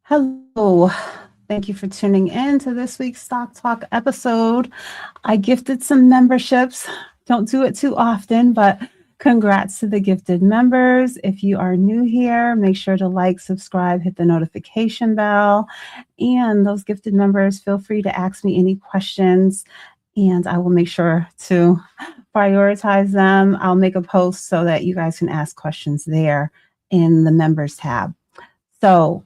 Hello. Thank you for tuning in to this week's Stock Talk episode. I gifted some memberships. Don't do it too often, but congrats to the gifted members. If you are new here, make sure to like, subscribe, hit the notification bell. And those gifted members, feel free to ask me any questions, and I will make sure to prioritize them. I'll make a post so that you guys can ask questions there in the members tab. So,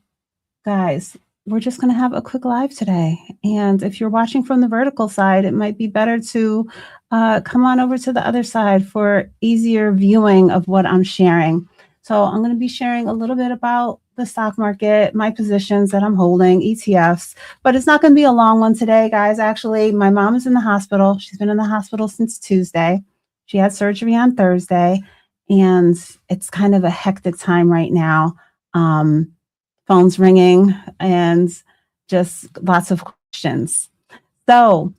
guys, we're just going to have a quick live today. And if you're watching from the vertical side, it might be better to come on over to the other side for easier viewing of what I'm sharing. So I'm going to be sharing a little bit about the stock market, my positions that I'm holding, ETFs, but it's not going to be a long one today, guys. Actually, my mom is in the hospital. She's been in the hospital since Tuesday. She had surgery on Thursday, and it's kind of a hectic time right now. Phones ringing and just lots of questions. So,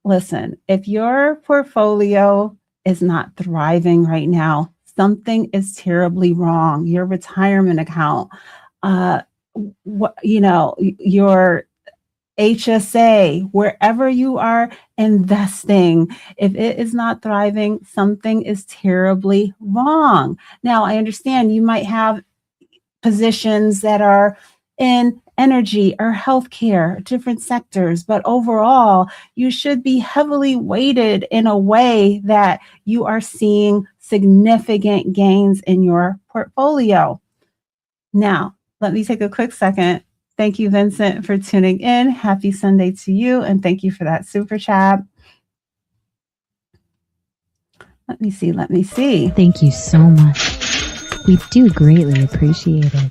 listen, if your portfolio is not thriving right now, something is terribly wrong. Your retirement account, your HSA, wherever you are investing, if it is not thriving, something is terribly wrong. Now, I understand you might have positions that are in energy or healthcare, different sectors, but overall, you should be heavily weighted in a way that you are seeing significant gains in your portfolio. Now, let me take a quick second. Thank you, Vincent, for tuning in. Happy Sunday to you, and thank you for that super chat. Let me see. Thank you so much. We do greatly appreciate it.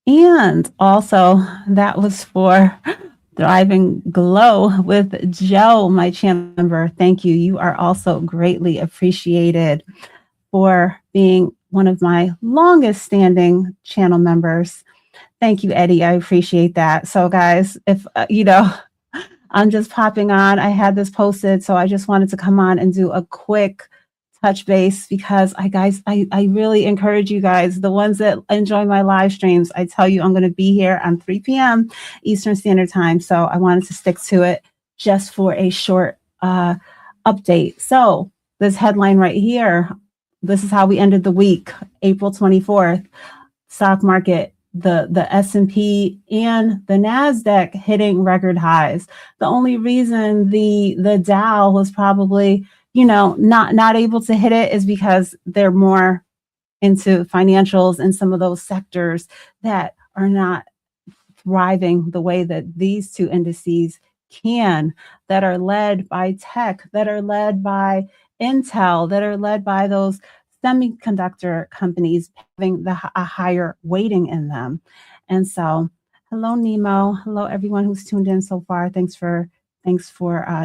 And also, that was for Thriving Glow with Joe, my channel member. Thank you. You are also greatly appreciated for being one of my longest standing channel members. Thank you, Eddie. I appreciate that. So, guys, if I'm just popping on. I had this posted, so I just wanted to come on and do a quick touch base because I really encourage you guys, the ones that enjoy my live streams, I tell you I'm going to be here on 3 p.m. Eastern Standard Time. So I wanted to stick to it just for a short update. So this headline right here, this is how we ended the week, April 24th, stock market. The S&P and the NASDAQ hitting record highs. The only reason the Dow was probably, not able to hit it is because they're more into financials and some of those sectors that are not thriving the way that these two indices can, that are led by tech, that are led by Intel, that are led by those semiconductor companies having a higher weighting in them. And so, hello, Nemo. Hello, everyone who's tuned in so far. Thanks for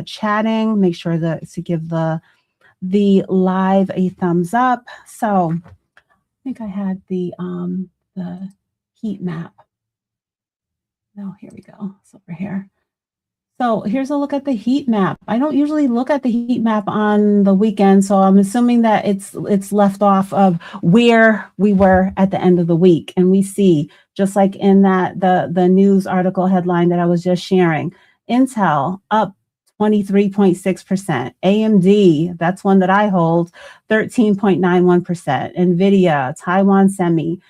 chatting. Make sure to give the live a thumbs up. So, I think I had the heat map. Oh, here we go. It's over here. So here's a look at the heat map. I don't usually look at the heat map on the weekend, so I'm assuming that it's left off of where we were at the end of the week. And we see, just like in the news article headline that I was just sharing, Intel up 23.6%. AMD, that's one that I hold, 13.91%. NVIDIA, Taiwan Semi,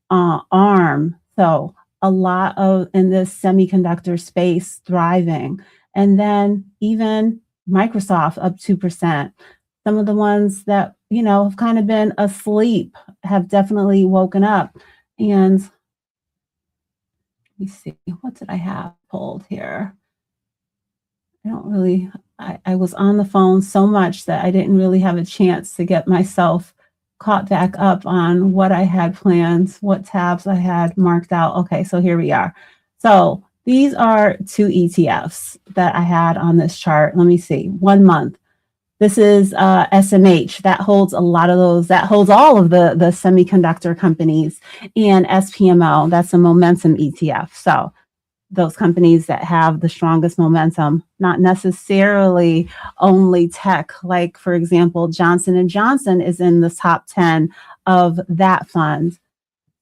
ARM. So a lot of in this semiconductor space thriving. And then even Microsoft up 2%. Some of the ones that, have kind of been asleep have definitely woken up. And let me see, what did I have pulled here? I was on the phone so much that I didn't really have a chance to get myself caught back up on what I had planned, what tabs I had marked out. Okay, so here we are. So these are two ETFs that I had on this chart. Let me see, 1 month. This is SMH. That holds a lot of those. That holds all of the semiconductor companies. And SPMO, that's a momentum ETF. So those companies that have the strongest momentum, not necessarily only tech. Like, for example, Johnson and Johnson is in the top 10 of that fund.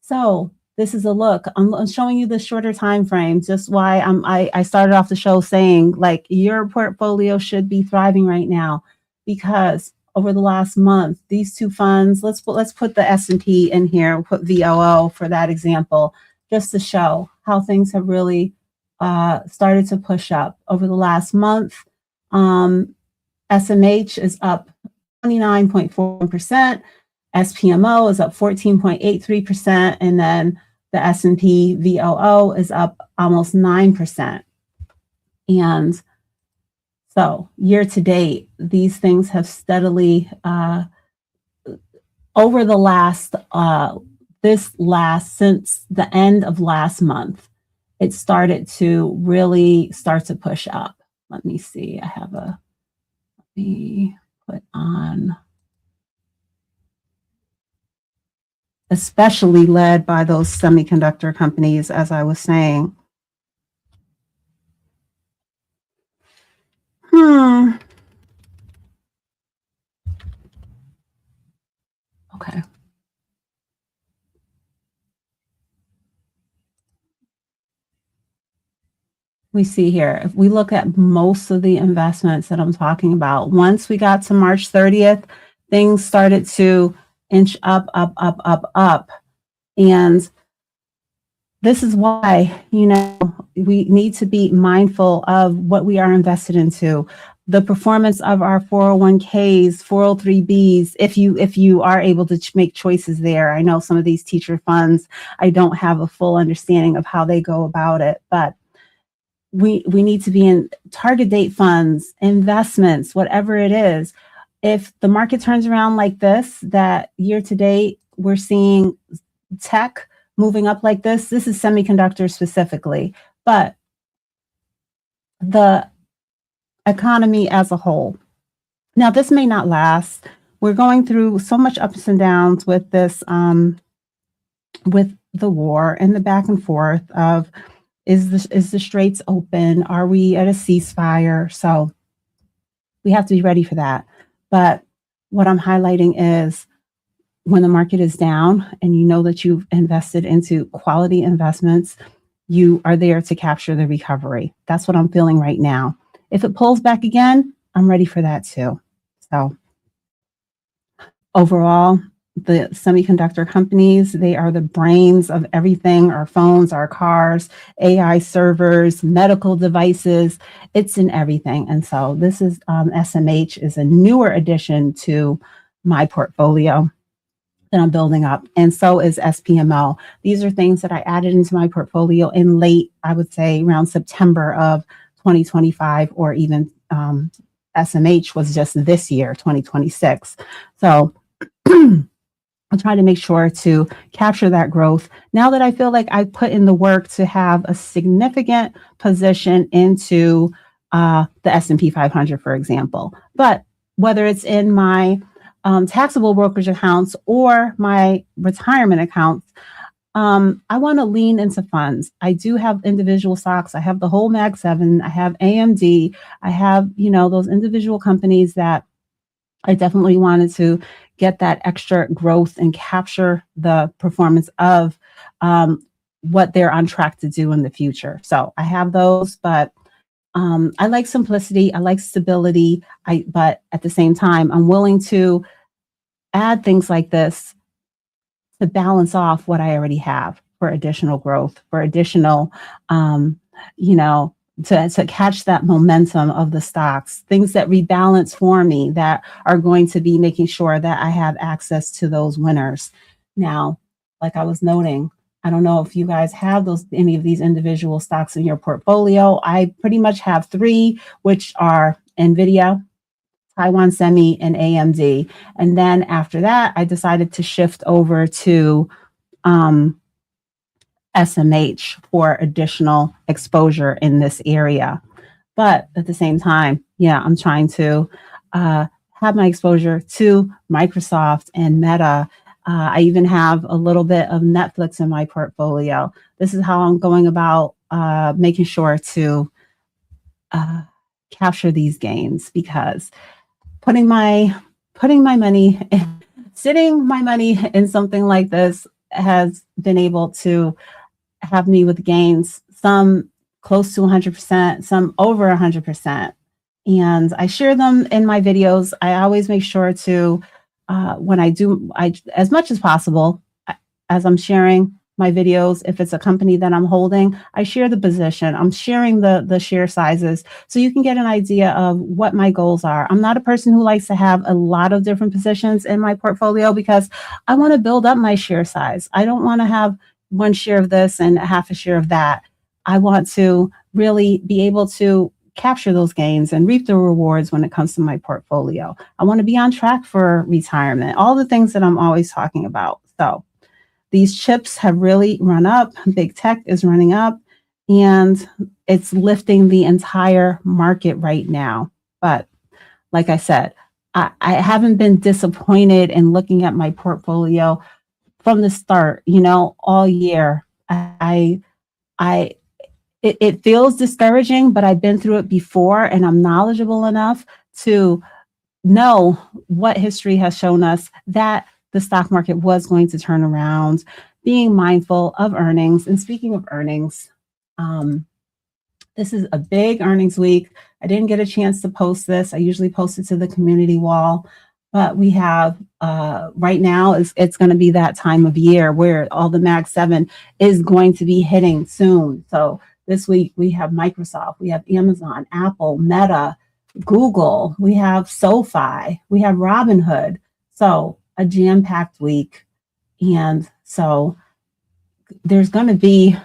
So this is a look. I'm showing you the shorter time frame, just why I started off the show saying, like, your portfolio should be thriving right now, because over the last month, these two funds, let's put the S&P in here, we'll put VOO for that example, just to show how things have really started to push up over the last month. SMH is up 29.4%. SPMO is up 14.83%, and then the S&P VOO is up almost 9%. And so year to date, these things have steadily, over the last, since the end of last month, it started to really start to push up. Let me see, let me put on, especially led by those semiconductor companies, as I was saying. Okay. We see here, if we look at most of the investments that I'm talking about, once we got to March 30th, things started to inch up. And this is why, we need to be mindful of what we are invested into. The performance of our 401ks, 403bs, if you are able to make choices there. I know some of these teacher funds, I don't have a full understanding of how they go about it, but we need to be in target date funds, investments, whatever it is. If the market turns around like this, that year to date, we're seeing tech moving up like this. This is semiconductors specifically, but the economy as a whole. Now, this may not last. We're going through so much ups and downs with this, with the war and the back and forth of, is the straits open? Are we at a ceasefire? So we have to be ready for that. But what I'm highlighting is, when the market is down and you know that you've invested into quality investments, you are there to capture the recovery. That's what I'm feeling right now. If it pulls back again, I'm ready for that too. So overall, the semiconductor companies, they are the brains of everything, our phones, our cars, AI servers, medical devices, it's in everything. And so this is SMH is a newer addition to my portfolio that I'm building up. And so is SPMO. These are things that I added into my portfolio in late, I would say around September of 2025, or even SMH was just this year, 2026. So I'm trying to make sure to capture that growth now that I feel like I put in the work to have a significant position into the S&P 500, for example. But whether it's in my taxable brokerage accounts or my retirement accounts, I want to lean into funds. I do have individual stocks. I have the whole Mag 7. I have AMD. I have, those individual companies that I definitely wanted to get that extra growth and capture the performance of what they're on track to do in the future. So I have those, but I like simplicity. I like stability. But at the same time, I'm willing to add things like this to balance off what I already have for additional growth, for additional, to catch that momentum of the stocks, things that rebalance for me that are going to be making sure that I have access to those winners. Now, like I was noting, I don't know if you guys have any of these individual stocks in your portfolio. I pretty much have 3, which are NVIDIA, Taiwan Semi, and AMD. And then after that, I decided to shift over to SMH for additional exposure in this area. But at the same time, I'm trying to have my exposure to Microsoft and Meta. I even have a little bit of Netflix in my portfolio. This is how I'm going about making sure to capture these gains, because putting my money sitting my money in something like this has been able to have me with gains, some close to 100%, some over 100%. And I share them in my videos. I always make sure to, when I as much as possible, as I'm sharing my videos, if it's a company that I'm holding, I share the position. I'm sharing the share sizes so you can get an idea of what my goals are. I'm not a person who likes to have a lot of different positions in my portfolio because I want to build up my share size. I don't want to have one share of this and half a share of that. I want to really be able to capture those gains and reap the rewards when it comes to my portfolio. I want to be on track for retirement, all the things that I'm always talking about. So these chips have really run up. Big tech is running up, and it's lifting the entire market right now. But like I said, I haven't been disappointed in looking at my portfolio from the start, all year. It feels discouraging, but I've been through it before, and I'm knowledgeable enough to know what history has shown us that the stock market was going to turn around, being mindful of earnings. And speaking of earnings, this is a big earnings week. I didn't get a chance to post this. I usually post it to the community wall, but we have right now it's going to be that time of year where all the Mag 7 is going to be hitting soon. So this week we have Microsoft, we have Amazon, Apple, Meta, Google, we have SoFi, we have Robinhood. So a jam-packed week. And so there's going to be,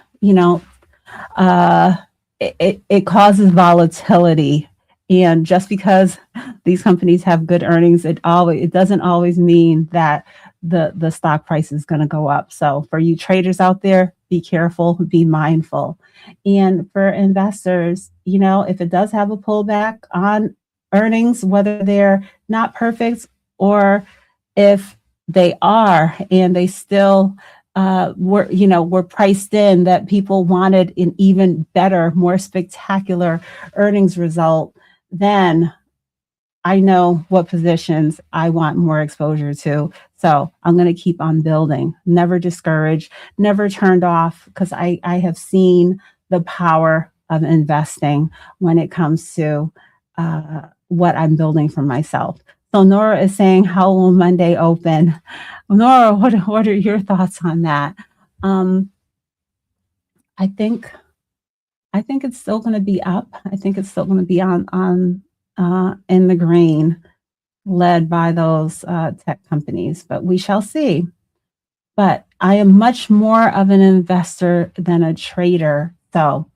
it causes volatility. And just because these companies have good earnings, it doesn't always mean that the stock price is going to go up. So for you traders out there, be careful, be mindful. And for investors, if it does have a pullback on earnings, whether they're not perfect or if they are and they still were priced in, that people wanted an even better, more spectacular earnings result, then I know what positions I want more exposure to. So I'm going to keep on building, never discouraged, never turned off, because I have seen the power of investing when it comes to what I'm building for myself. So Nora is saying, how will Monday open? Nora, what are your thoughts on that? I think it's still going to be up. I think it's still going to be on in the green, led by those tech companies, but we shall see. But I am much more of an investor than a trader. So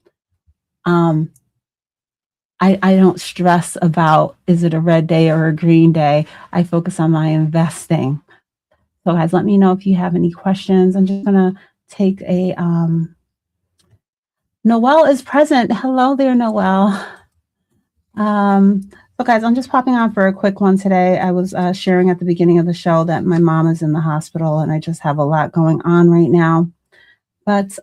I don't stress about, is it a red day or a green day? I focus on my investing. So guys, let me know if you have any questions. I'm just going to take a, Noelle is present. Hello there, Noelle. So guys, I'm just popping on for a quick one today. I was sharing at the beginning of the show that my mom is in the hospital and I just have a lot going on right now. But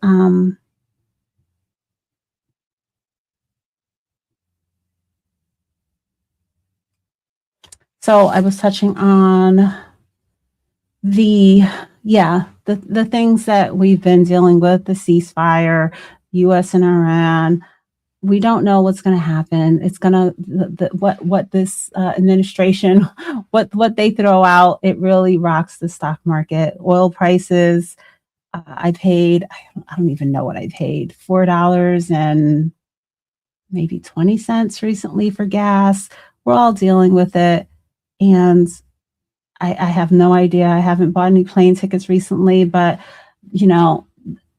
so I was touching on the things that we've been dealing with, the ceasefire, US and Iran. We don't know what's going to happen. It's going to, what this administration, what they throw out, it really rocks the stock market. Oil prices, I paid, I don't even know what I paid, $4 and maybe 20 cents recently for gas. We're all dealing with it. And I have no idea. I haven't bought any plane tickets recently, but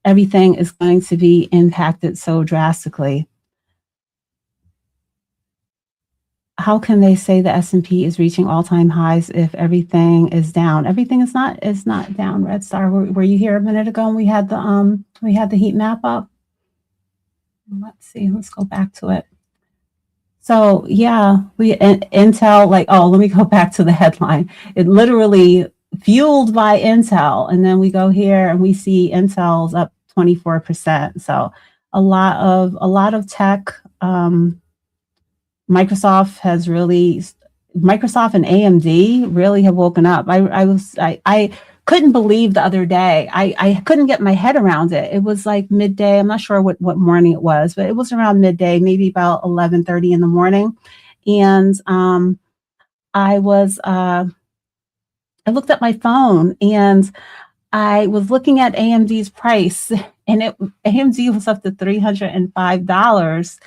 everything is going to be impacted so drastically. How can they say the S&P is reaching all-time highs if everything is down? Everything is not down. Red Star, were you here a minute ago and we had the heat map up? Let's see. Let's go back to it. So yeah, Intel, let me go back to the headline. It literally fueled by Intel, and then we go here and we see Intel's up 24%. So a lot of tech. Microsoft has really Microsoft and AMD really have woken up. I couldn't believe the other day. I couldn't get my head around it. It was like midday. I'm not sure what morning it was, but it was around midday, maybe about 11:30 in the morning. And I was I looked at my phone and I was looking at AMD's price, and AMD was up to $305.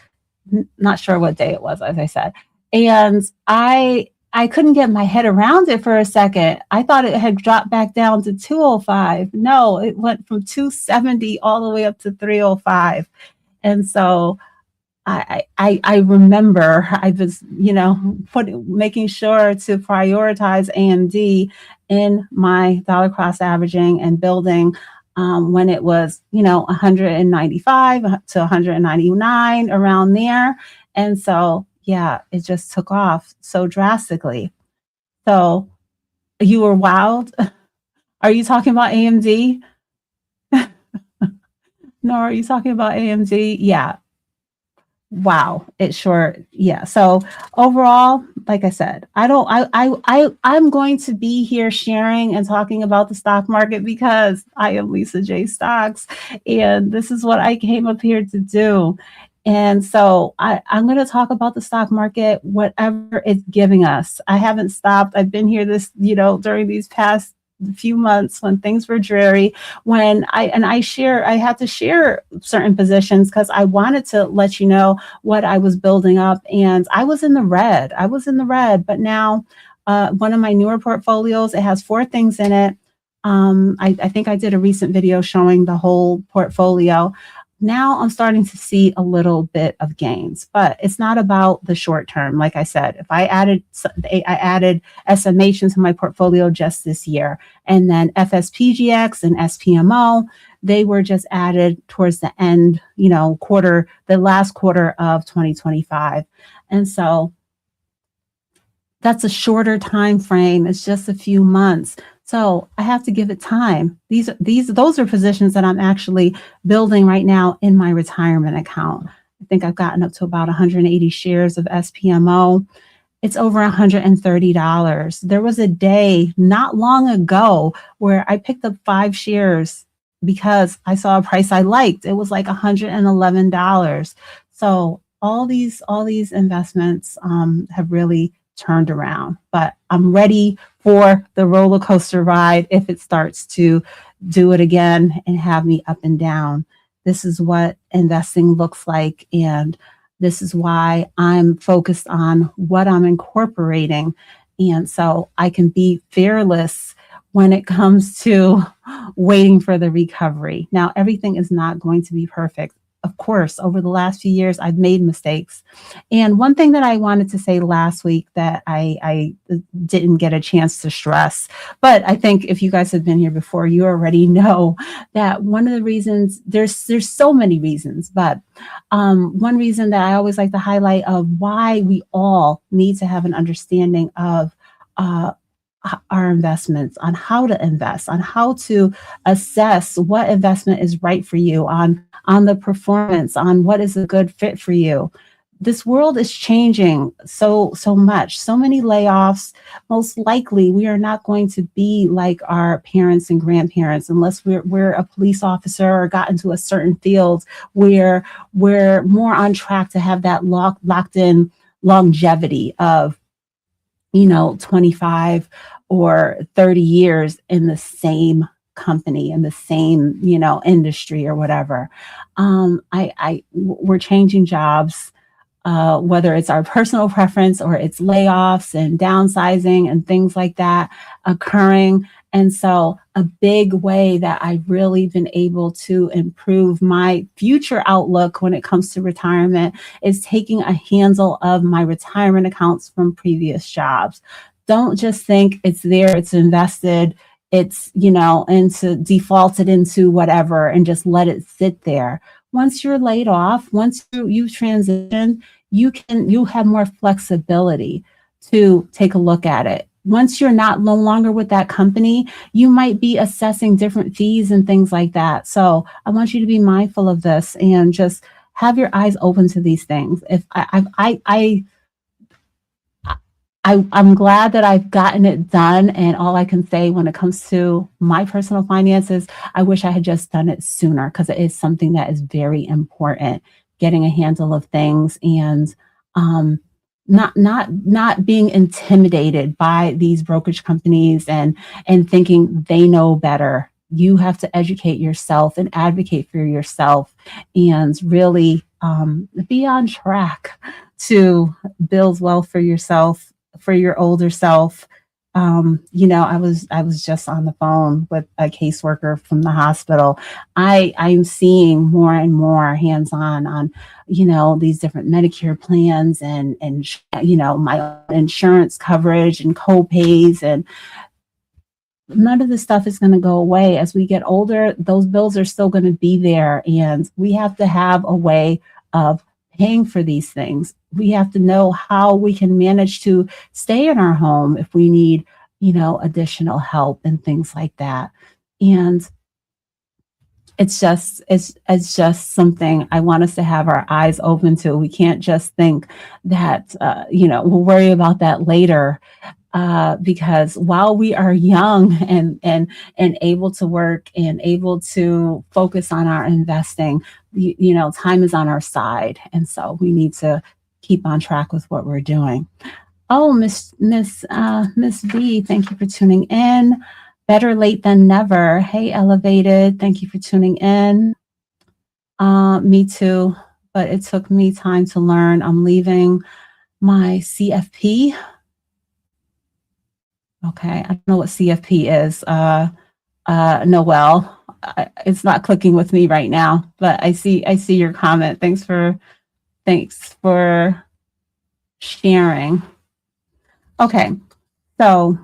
Not sure what day it was, as I said. And I couldn't get my head around it for a second. I thought it had dropped back down to 205. No, it went from 270 all the way up to 305. And so I remember I was, making sure to prioritize AMD in my dollar cost averaging and building when it was, 195 to 199 around there. And so, yeah, it just took off so drastically. So you were wild. Are you talking about AMD? No, are you talking about AMD? Yeah. Wow, it sure, yeah. So overall, like I said, I'm going to be here sharing and talking about the stock market because I am Lisa J Stocks, and this is what I came up here to do. And so I'm going to talk about the stock market, whatever it's giving us. I haven't stopped. I've been here during these past few months when things were dreary, when I had to share certain positions because I wanted to let you know what I was building up, and I was in the red. But now one of my newer portfolios, it has 4 things in it. I think I did a recent video showing the whole portfolio. Now I'm starting to see a little bit of gains, but it's not about the short term. Like I said, if I added SMH into my portfolio just this year, and then FSPGX and SPMO, they were just added towards the end, the last quarter of 2025. And so that's a shorter time frame. It's just a few months. So I have to give it time. Those are positions that I'm actually building right now in my retirement account. I think I've gotten up to about 180 shares of SPMO. It's over $130. There was a day not long ago where I picked up 5 shares because I saw a price I liked. It was like $111. So all these investments have really turned around, but I'm ready for the roller coaster ride if it starts to do it again and have me up and down. This is what investing looks like, and this is why I'm focused on what I'm incorporating. And so I can be fearless when it comes to waiting for the recovery. Now, everything is not going to be perfect. Of course, over the last few years, I've made mistakes. And one thing that I wanted to say last week that I didn't get a chance to stress, but I think if you guys have been here before, you already know that one of the reasons, there's so many reasons, but one reason that I always like to highlight of why we all need to have an understanding of our investments, on how to invest, on how to assess what investment is right for you, on the performance, on what is a good fit for you. This world is changing so much, so many layoffs. Most likely we are not going to be like our parents and grandparents unless we're a police officer or got into a certain field where we're more on track to have that locked in longevity of 25 or 30 years in the same company, in the same industry or whatever. We're changing jobs, whether it's our personal preference or it's layoffs and downsizing and things like that occurring. And so a big way that I've really been able to improve my future outlook when it comes to retirement is taking a handle of my retirement accounts from previous jobs. Don't just think it's there, it's invested, it's, into defaulted into whatever and just let it sit there. Once you're laid off, once you've transitioned, you have more flexibility to take a look at it. once you're not no longer with that company, you might be assessing different fees and things like that. So I want you to be mindful of this and just have your eyes open to these things. If I'm glad that I've gotten it done. And all I can say when it comes to my personal finances, I wish I had just done it sooner, because it is something that is very important, getting a handle of things, and um, not being intimidated by these brokerage companies and thinking they know better. You have to educate yourself and advocate for yourself, and really be on track to build wealth for yourself, for your older self. I was just on the phone with a caseworker from the hospital. I'm seeing more and more hands-on on, these different Medicare plans, and my insurance coverage and co-pays, and none of this stuff is going to go away. As we get older, those bills are still going to be there, and we have to have a way of paying for these things. We have to know how we can manage to stay in our home if we need, additional help and things like that. And it's just something I want us to have our eyes open to. We can't just think that we'll worry about that later, because while we are young and able to work and able to focus on our investing, time is on our side, and so we need to keep on track with what we're doing. Oh, Miss V, thank you for tuning in. Better late than never. Hey, Elevated, thank you for tuning in. Me too, but it took me time to learn. I'm leaving my CFP. Okay, I don't know what CFP is. Noel, it's not clicking with me right now, but I see your comment. Thanks for sharing. Okay, so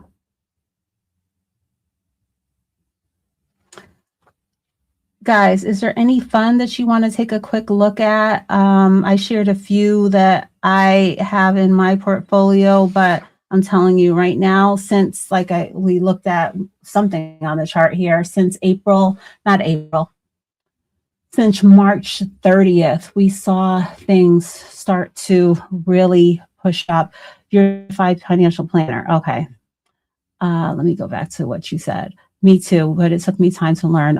guys, is there any fund that you want to take a quick look at? I shared a few that I have in my portfolio, but I'm telling you right now, since we looked at something on the chart here, since since March 30th, we saw things start to really push up. Your financial planner. Okay. Let me go back to what you said. Me too, but it took me time to learn.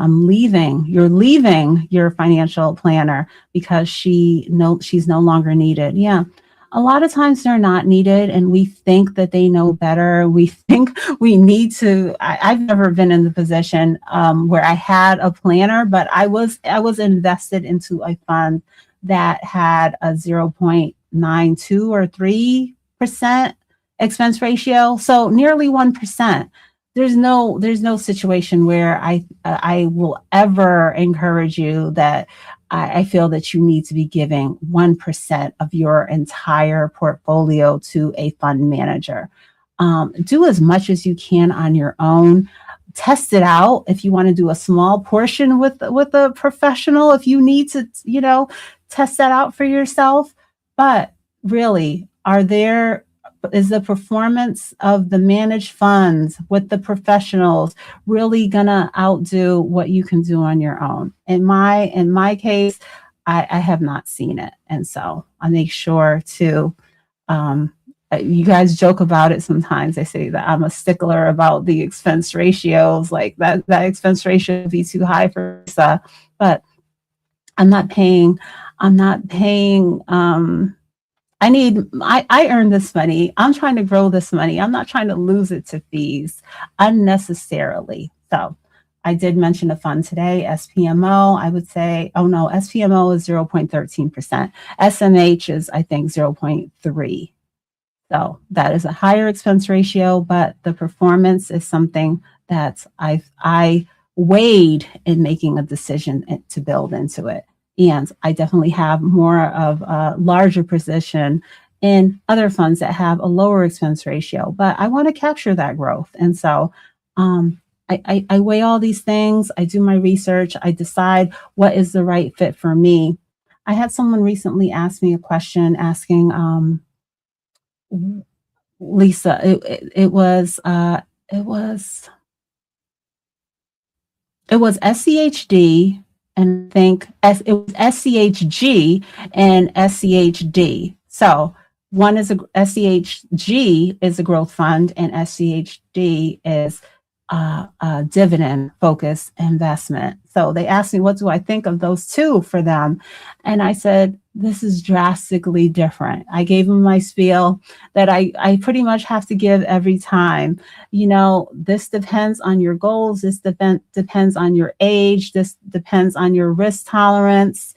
You're leaving your financial planner because she's no longer needed. Yeah. A lot of times they're not needed, and we think that they know better. We think we need to. I've never been in the position where I had a planner, but I was invested into a fund that had a 0.92 or 3% expense ratio, so nearly 1%. There's no situation where I will ever encourage you that I feel that you need to be giving 1% of your entire portfolio to a fund manager. Do as much as you can on your own. Test it out. If you want to do a small portion with a professional, if you need to, test that out for yourself. But really, is the performance of the managed funds with the professionals really gonna outdo what you can do on your own? In my case, I have not seen it, and so I make sure to. You guys joke about it sometimes. I say that I'm a stickler about the expense ratios, like that expense ratio would be too high for stuff, but I'm not paying. I earn this money. I'm trying to grow this money. I'm not trying to lose it to fees unnecessarily. So I did mention a fund today, SPMO. I would say, oh no, SPMO is 0.13%. SMH is, I think, 0.3. So that is a higher expense ratio, but the performance is something that I weighed in making a decision to build into it. And I definitely have more of a larger position in other funds that have a lower expense ratio, but I want to capture that growth. And so I weigh all these things. I do my research. I decide what is the right fit for me. I had someone recently ask me a question asking, Lisa, it was SCHD, and I think it was SCHG and SCHD. So one is SCHG is a growth fund, and SCHD is a dividend focused investment. So they asked me, what do I think of those two for them? And I said, this is drastically different. I gave them my spiel that I pretty much have to give every time. This depends on your goals. This depends on your age. This depends on your risk tolerance.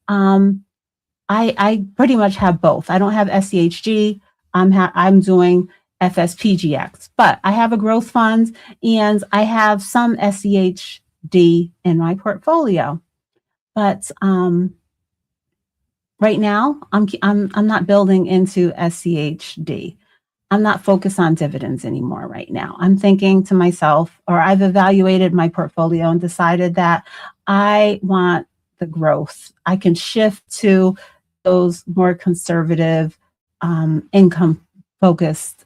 I pretty much have both. I don't have SCHG. I'm doing FSPGX, but I have a growth fund and I have some SCHD in my portfolio. But right now, I'm not building into SCHD. I'm not focused on dividends anymore right now. I'm thinking to myself, or I've evaluated my portfolio and decided that I want the growth. I can shift to those more conservative, income focused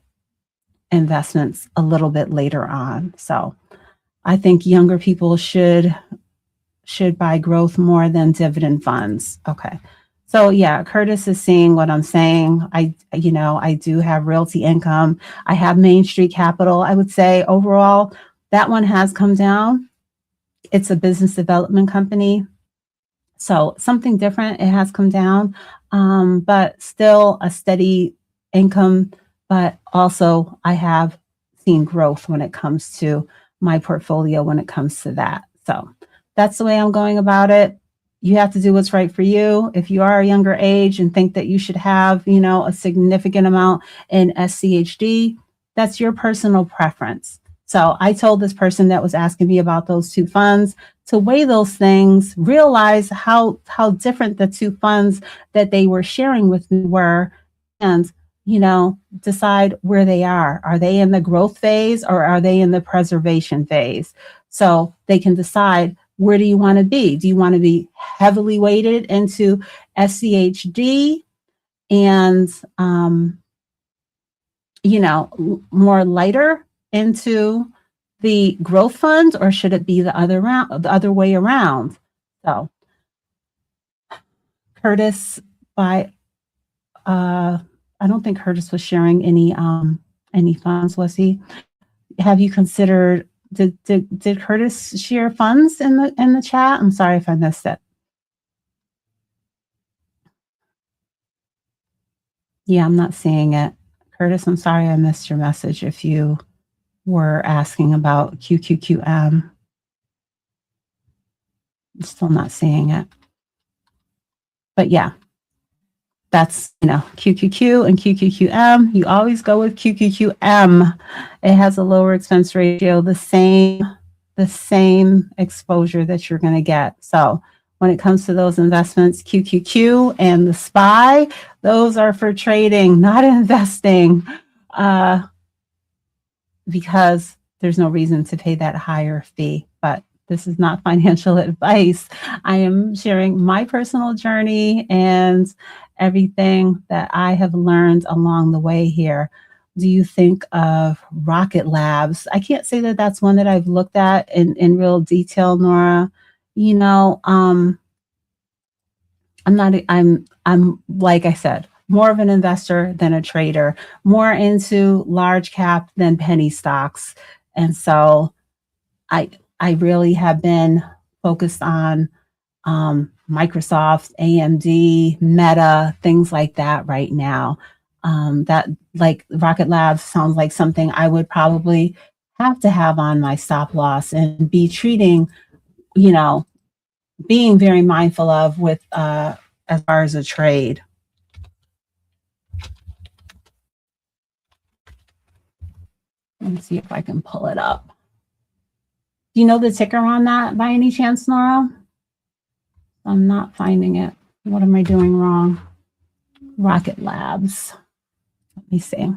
investments a little bit later on. So I think younger people should buy growth more than dividend funds. Okay. So yeah, Curtis is seeing what I'm saying. I do have realty income. I have Main Street Capital. I would say overall, that one has come down. It's a business development company. So something different. It has come down, but still a steady income. But also I have seen growth when it comes to my portfolio, when it comes to that. So that's the way I'm going about it. You have to do what's right for you. If you are a younger age and think that you should have, a significant amount in SCHD, that's your personal preference. So I told this person that was asking me about those two funds to weigh those things, realize how different the two funds that they were sharing with me were, and decide where they are. Are they in the growth phase or are they in the preservation phase? So they can decide, where do you want to be? Do you want to be heavily weighted into SCHD and more lighter into the growth fund, or should it be the other way around? So Curtis, I don't think Curtis was sharing any funds, was he? Have you considered, did Curtis share funds in the chat? I'm sorry if I missed it. Yeah, I'm not seeing it. Curtis, I'm sorry I missed your message if you were asking about QQQM. I'm still not seeing it. But yeah, that's, QQQ and QQQM. You always go with QQQM. It has a lower expense ratio, the same exposure that you're going to get. So when it comes to those investments, QQQ and the SPY, those are for trading, not investing, because there's no reason to pay that higher fee. But this is not financial advice. I am sharing my personal journey and everything that I have learned along the way here. Do you think of Rocket Labs? I can't say that that's one that I've looked at in real detail, Nora. I'm like I said, more of an investor than a trader, more into large cap than penny stocks. And so I really have been focused on Microsoft, AMD, Meta, things like that right now. That, like, Rocket Labs sounds like something I would probably have to have on my stop loss and be treating, being very mindful of with as far as a trade. Let me see if I can pull it up. Do you know the ticker on that by any chance, Nora? I'm not finding it. What am I doing wrong? Rocket Labs. Let me see.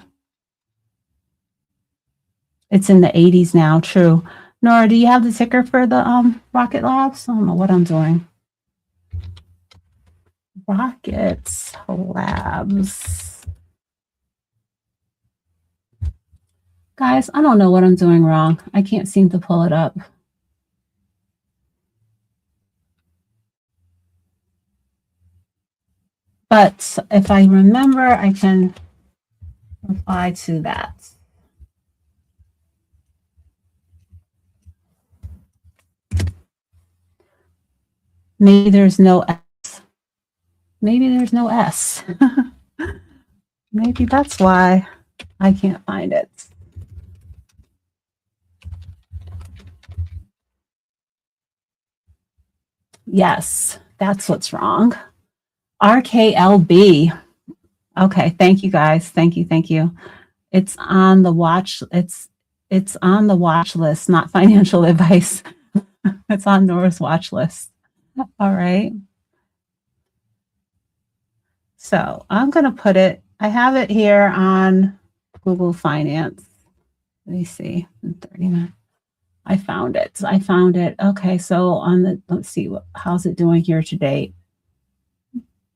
It's in the 80s now, true. Nora, do you have the ticker for the Rocket Labs? I don't know what I'm doing. Rocket Labs. Guys, I don't know what I'm doing wrong. I can't seem to pull it up. But if I remember, I can reply to that. Maybe there's no S. Maybe there's no S. Maybe that's why I can't find it. Yes, that's what's wrong. RKLB. Okay, thank you guys. Thank you. It's on the watch. It's on the watch list, not financial advice. It's on Nora's watch list. All right. So I'm going to put it, I have it here on Google Finance. Let me see. 39. I found it. Okay, so on the, let's see, how's it doing here to date?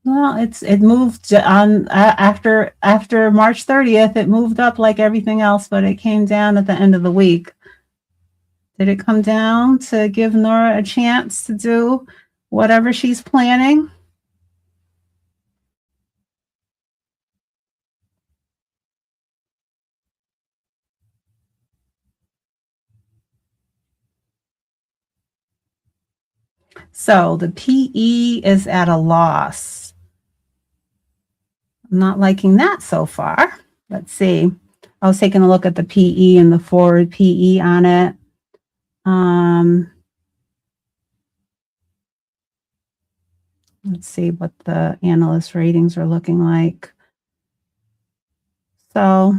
Well, it moved on after March 30th. It moved up like everything else, but it came down at the end of the week. Did it come down to give Nora a chance to do whatever she's planning? So the PE is at a loss. I'm not liking that so far. Let's see. I was taking a look at the PE and the forward PE on it. Let's see what the analyst ratings are looking like. So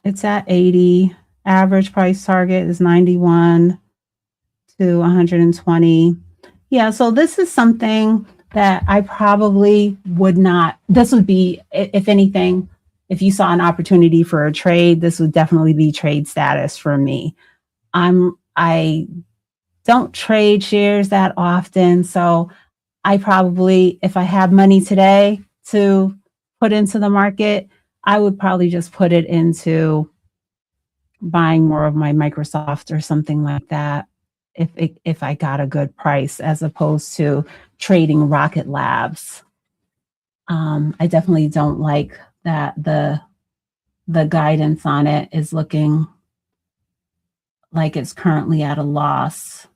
it's at 80. Average price target is 91 to 120. Yeah, so this is something that I probably would not, this would be, if anything, if you saw an opportunity for a trade, this would definitely be trade status for me. I don't trade shares that often, so I probably, if I have money today to put into the market, I would probably just put it into buying more of my Microsoft or something like that if I got a good price, as opposed to trading Rocket Labs. I definitely don't like that the guidance on it is looking like it's currently at a loss,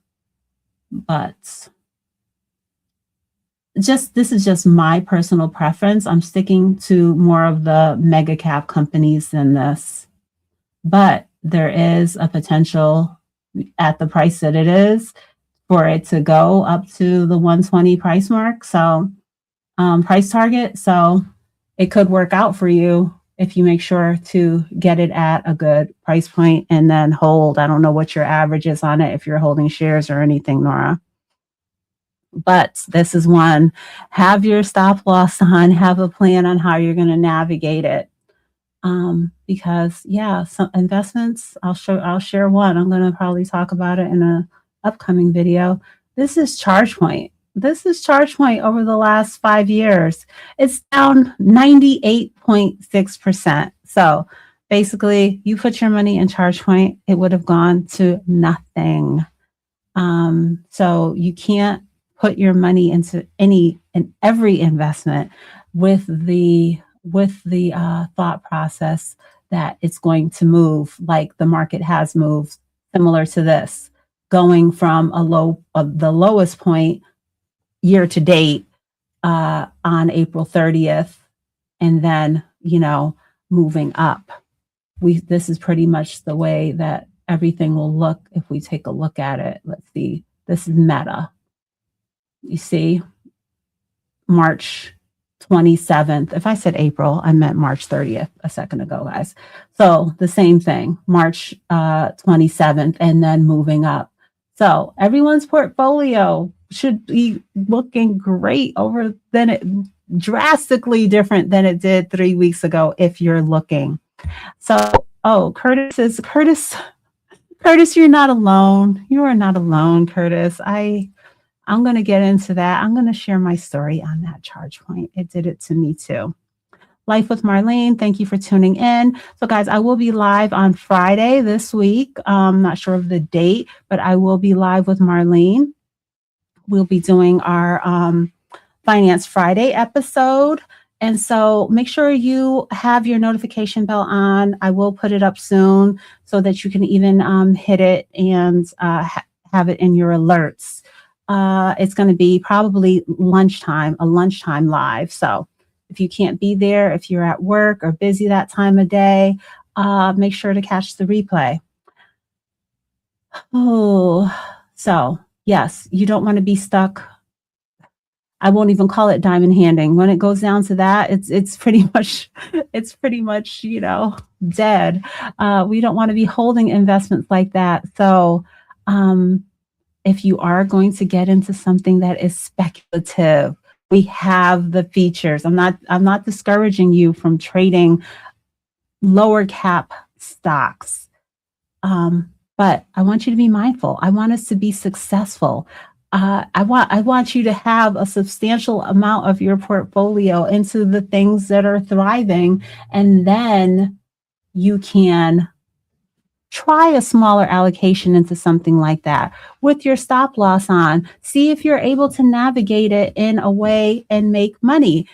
but this is just my personal preference. I'm sticking to more of the mega cap companies than this, but there is a potential at the price that it is for it to go up to the 120 price mark. So price target. So it could work out for you if you make sure to get it at a good price point and then hold. I don't know what your average is on it if you're holding shares or anything, Nora. But this is one, have your stop loss on, have a plan on how you're going to navigate it. Because yeah, some investments, I'll share one. I'm going to probably talk about it in a upcoming video. This is ChargePoint. This is ChargePoint over the last 5 years. It's down 98.6%. So basically, you put your money in ChargePoint, it would have gone to nothing. So you can't put your money into every investment with the thought process that it's going to move like the market has moved, similar to this, going from the lowest point year to date on April 30th, and then moving up. This is pretty much the way that everything will look if we take a look at it. Let's see. This is Meta. You see, March 27th. If I said April, I meant March 30th a second ago, guys. So the same thing, March 27th, and then moving up. So everyone's portfolio should be looking great drastically different than it did 3 weeks ago if you're looking. So, Curtis, you're not alone. You are not alone, Curtis. I'm going to get into that. I'm going to share my story on that ChargePoint. It did it to me too. Life with Marlene. Thank you for tuning in. So guys, I will be live on Friday this week. Not sure of the date, but I will be live with Marlene. We'll be doing our Finance Friday episode. And so make sure you have your notification bell on. I will put it up soon so that you can even hit it and have it in your alerts. It's going to be probably lunchtime, a lunchtime live. So if you can't be there, if you're at work or busy that time of day, make sure to catch the replay. Oh, so yes, you don't want to be stuck. I won't even call it diamond handing. When it goes down to that, it's pretty much, dead. We don't want to be holding investments like that. So if you are going to get into something that is speculative, we have the features. I'm not discouraging you from trading lower cap stocks. But I want you to be mindful. I want us to be successful. I want you to have a substantial amount of your portfolio into the things that are thriving, and then you can try a smaller allocation into something like that with your stop loss on. See if you're able to navigate it in a way and make money.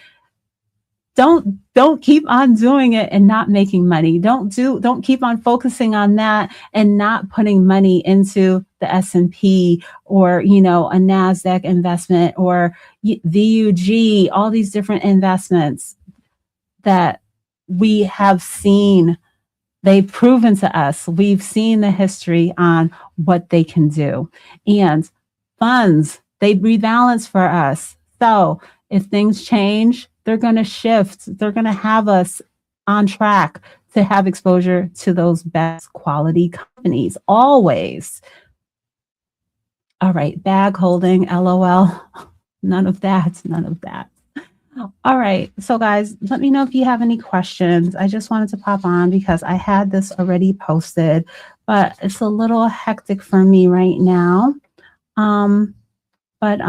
Don't keep on doing it and not making money. Don't keep on focusing on that and not putting money into the S&P or, a NASDAQ investment or VUG, all these different investments that we have seen. They've proven to us. We've seen the history on what they can do. And funds, they rebalance for us. So if things change, they're going to shift. They're going to have us on track to have exposure to those best quality companies always. All right, bag holding, LOL. None of that. All right, so guys, let me know if you have any questions. I just wanted to pop on because I had this already posted, but it's a little hectic for me right now. But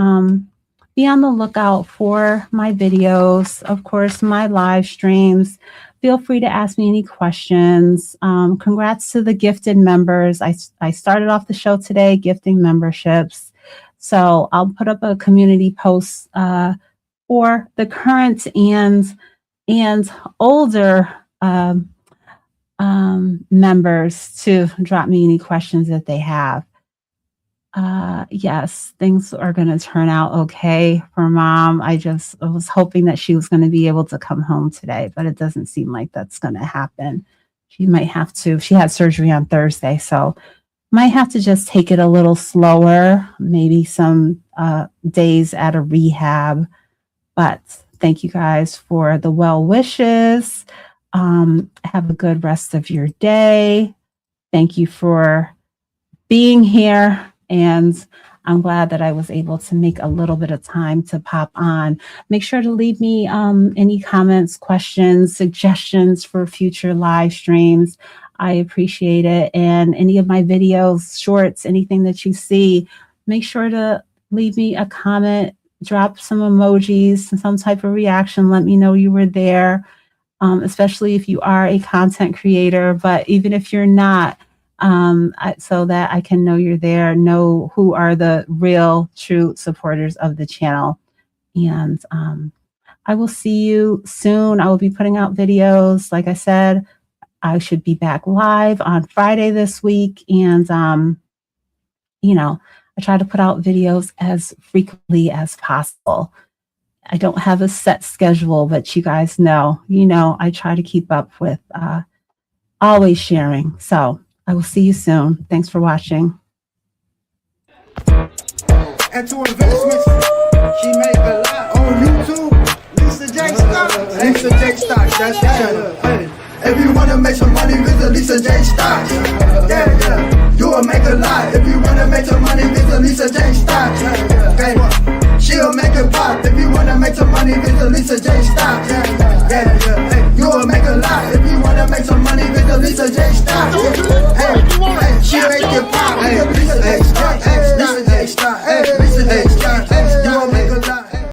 be on the lookout for my videos, of course, my live streams. Feel free to ask me any questions. Congrats to the gifted members. I started off the show today gifting memberships. So I'll put up a community post for the current and older members to drop me any questions that they have. Yes, things are going to turn out okay for Mom. I was hoping that she was going to be able to come home today, but it doesn't seem like that's going to happen. She might have to. She had surgery on Thursday, so might have to just take it a little slower, maybe some days at a rehab. But thank you guys for the well wishes. Have a good rest of your day. Thank you for being here. And I'm glad that I was able to make a little bit of time to pop on. Make sure to leave me any comments, questions, suggestions for future live streams. I appreciate it. And any of my videos, shorts, anything that you see, make sure to leave me a comment, drop some emojis, some type of reaction. Let me know you were there, especially if you are a content creator. But even if you're not, so that I can know you're there, know who are the real, true supporters of the channel. And I will see you soon. I will be putting out videos. Like I said, I should be back live on Friday this week. And, I try to put out videos as frequently as possible. I don't have a set schedule, but you guys know, I try to keep up with always sharing. So I will see you soon. Thanks for watching. And to investments, she make a lot on YouTube. Lisa J Stocks. Lisa J Stocks, that's the channel. If you wanna make some money, visit Lisa J Stocks. Yeah. You will make a lot. If you wanna make some money, visit Lisa J